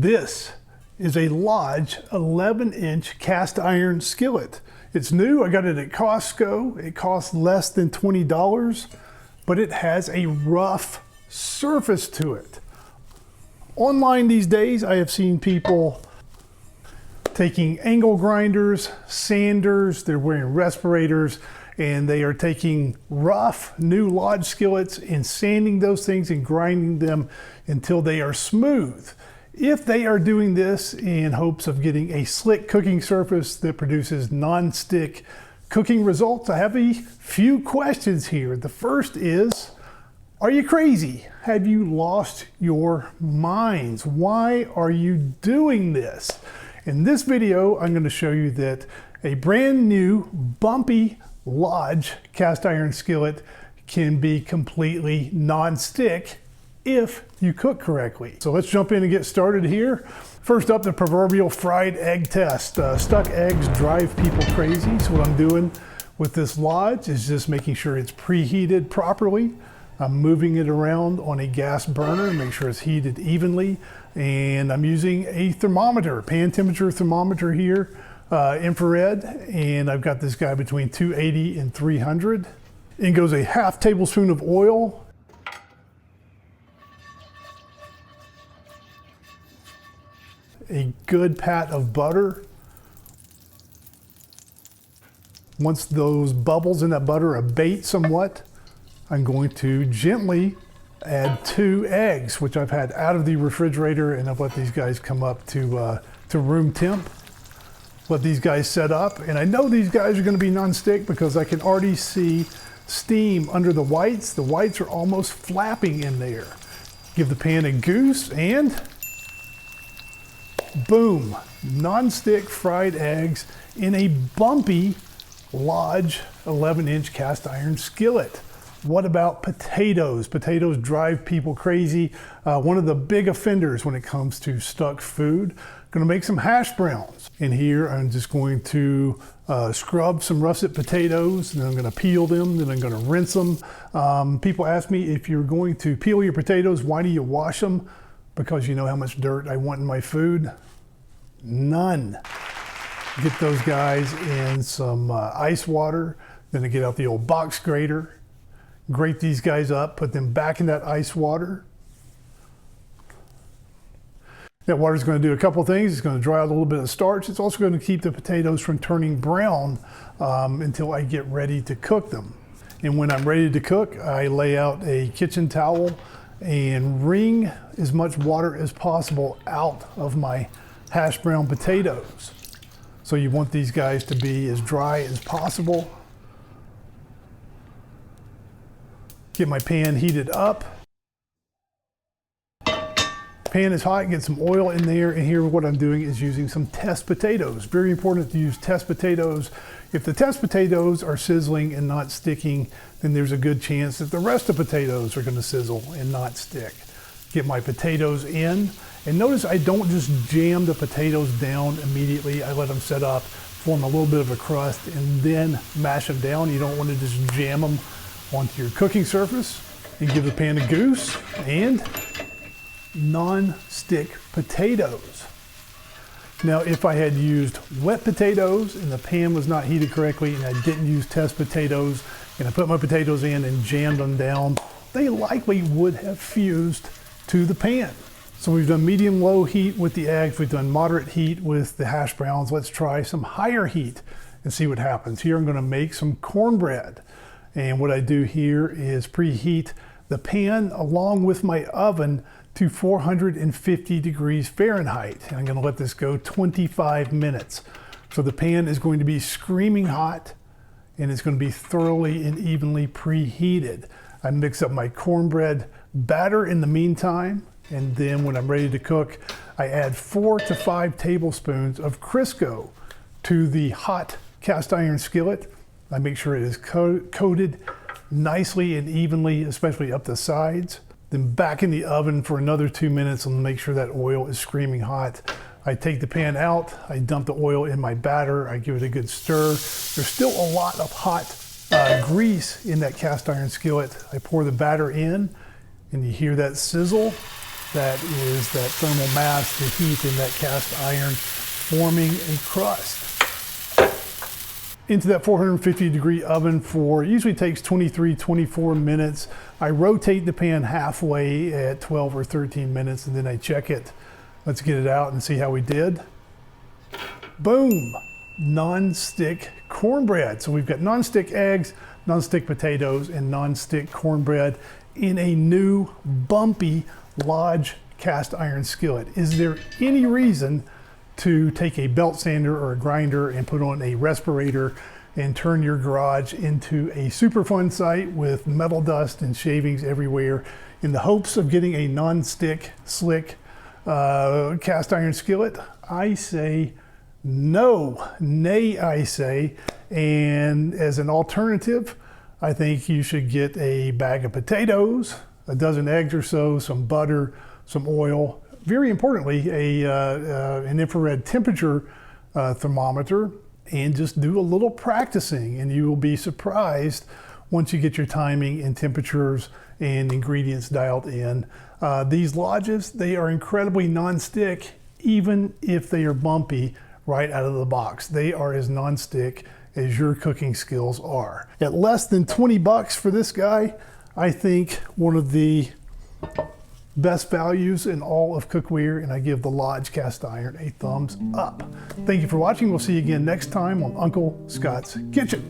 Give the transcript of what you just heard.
This is a Lodge 11-inch cast iron skillet. It's new. I got it at Costco. It costs less than $20, but it has a rough surface to it. Online these days, I have seen people taking angle grinders, sanders, they're wearing respirators, and they are taking rough new Lodge skillets and sanding those things and grinding them until they are smooth. If they are doing this in hopes of getting a slick cooking surface that produces non-stick cooking results, I have a few questions here. The first is, are you crazy? Have you lost your minds? Why are you doing this? In this video, I'm going to show you that a brand new bumpy Lodge cast iron skillet can be completely non-stick if you cook correctly. So let's jump in and get started here. First up, the proverbial fried egg test. Stuck eggs drive people crazy. So what I'm doing with this Lodge is just making sure it's preheated properly. I'm moving it around on a gas burner, make sure it's heated evenly. And I'm using a thermometer, pan temperature thermometer here, infrared. And I've got this guy between 280 and 300. In goes a half tablespoon of oil. A good pat of butter. Once those bubbles in that butter abate somewhat, I'm going to gently add 2 eggs, which I've had out of the refrigerator, and I've let these guys come up to room temp. Let these guys set up, and I know these guys are going to be non-stick because I can already see steam under the whites. The whites are almost flapping in there. Give the pan a goose, and boom, non-stick fried eggs in a bumpy Lodge 11-inch cast iron skillet. What about potatoes? Potatoes drive people crazy. One of the big offenders when it comes to stuck food. Gonna make some hash browns. And here I'm just going to scrub some russet potatoes, and then I'm gonna peel them, then I'm gonna rinse them. People ask me, if you're going to peel your potatoes, why do you wash them? Because you know how much dirt I want in my food? None. Get those guys in some ice water, then I get out the old box grater, grate these guys up, put them back in that ice water. That water is going to do a couple things. It's going to dry out a little bit of starch. It's also going to keep the potatoes from turning brown until I get ready to cook them. And when I'm ready to cook, I lay out a kitchen towel and wring as much water as possible out of my hash brown potatoes. So you want these guys to be as dry as possible. Get my pan heated up. Pan is hot, get some oil in there, and here what I'm doing is using some test potatoes. Very important to use test potatoes. If the test potatoes are sizzling and not sticking, then there's a good chance that the rest of the potatoes are going to sizzle and not stick. Get my potatoes in, and notice I don't just jam the potatoes down immediately. I let them set up, form a little bit of a crust, and then mash them down. You don't want to just jam them onto your cooking surface. And give the pan a goose, and non-stick potatoes. Now, if I had used wet potatoes and the pan was not heated correctly and I didn't use test potatoes and I put my potatoes in and jammed them down, they likely would have fused to the pan. So we've done medium-low heat with the eggs, we've done moderate heat with the hash browns. Let's try some higher heat and see what happens. Here I'm going to make some cornbread. And what I do here is preheat the pan along with my oven to 450 degrees Fahrenheit. And I'm going to let this go 25 minutes. So the pan is going to be screaming hot, and it's going to be thoroughly and evenly preheated. I mix up my cornbread batter in the meantime, and then when I'm ready to cook, I add 4 to 5 tablespoons of Crisco to the hot cast iron skillet. I make sure it is coated nicely and evenly, especially up the sides. Then back in the oven for another 2 minutes and make sure that oil is screaming hot. I take the pan out, I dump the oil in my batter, I give it a good stir. There's still a lot of hot grease in that cast iron skillet. I pour the batter in, and you hear that sizzle. That is that thermal mass, the heat in that cast iron forming a crust. Into that 450-degree oven for, usually takes 23, 24 minutes. I rotate the pan halfway at 12 or 13 minutes and then I check it. Let's get it out and see how we did. Boom, non-stick cornbread. So we've got non-stick eggs, non-stick potatoes, and non-stick cornbread in a new bumpy Lodge cast iron skillet. Is there any reason to take a belt sander or a grinder and put on a respirator and turn your garage into a Superfund site with metal dust and shavings everywhere in the hopes of getting a non-stick, slick cast iron skillet? I say no, nay I say, and as an alternative, I think you should get a bag of potatoes, a dozen eggs or so, some butter, some oil, very importantly, an infrared temperature thermometer, and just do a little practicing, and you will be surprised once you get your timing and temperatures and ingredients dialed in. These Lodges, they are incredibly non-stick, even if they are bumpy right out of the box. They are as non-stick as your cooking skills are. At less than 20 bucks for this guy, I think one of the best values in all of cookware, and I give the Lodge cast iron a thumbs up. Thank you for watching. We'll see you again next time on Uncle Scott's Kitchen.